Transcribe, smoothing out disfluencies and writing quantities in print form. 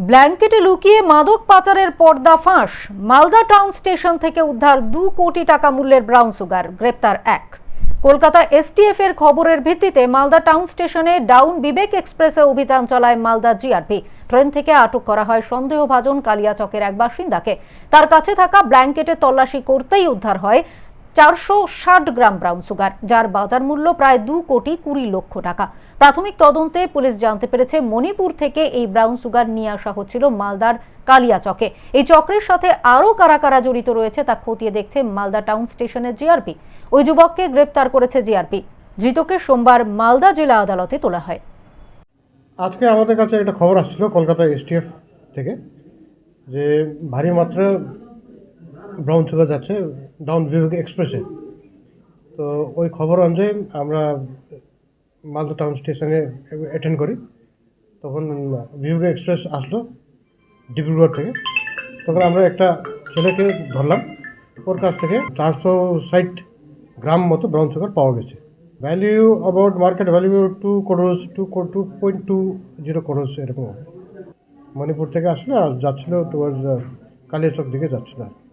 ব্ল্যাঙ্কেটে লুকিয়ে মাদক পাচারের পর্দা ফাঁস। মালদা টাউন স্টেশন থেকে উদ্ধার 2 কোটি টাকা মূল্যের ব্রাউন সুগার, গ্রেপ্তার এক। কলকাতা এসটিএফ এর খবরের ভিত্তিতে মালদা টাউন স্টেশনে ডাউন বিবেক এক্সপ্রেসে অভিযান চালায় মালদা জিআরপি। ট্রেন থেকে আটক করা হয় সন্দেহভাজন কালিয়াচকের এক বাসিন্দাকে। তার কাছে থাকা ব্ল্যাঙ্কেটে তল্লাশি করতেই উদ্ধার হয় 460 গ্রাম ব্রাউন সুগার, যার বাজার মূল্য প্রায় 2 কোটি 20 লক্ষ টাকা। প্রাথমিক তদন্তে পুলিশ জানতে পেরেছে মণিপুর থেকে এই ব্রাউন সুগার নিয়ে আসা হচ্ছিল মালদার কালিয়াচকে। এই চক্রের সাথে আরও কারা কারা জড়িত রয়েছে তা খতিয়ে দেখছে মালদা টাউন স্টেশনের জিআরপি। ওই যুবককে গ্রেপ্তার করেছে জিআরপি। ধৃতকে সোমবার মালদা জেলা আদালতে তোলা হয়। আজকে আমাদের কাছে একটা খবর আসছিল কলকাতা এসটিএফ থেকে যে ভারী মাত্রা ব্রাউন সুগার যাচ্ছে ডাউন বিভাগ এক্সপ্রেসে। তো ওই খবর অনুযায়ী আমরা মালদা টাউন স্টেশনে অ্যাটেন্ড করি। তখন বিভাগ এক্সপ্রেস আসলো ডিব্রুগড় থেকে। তখন আমরা একটা ছেলেকে ধরলাম। ওর কাছ থেকে 460 গ্রাম মতো ব্রাউন সুগার পাওয়া গেছে। Value about market value 2 crores 2.20 crores এরকম। মণিপুর থেকে আসলে আর যাচ্ছিল টুয়ার্ডস কালিয়াচক দিকে যাচ্ছিল।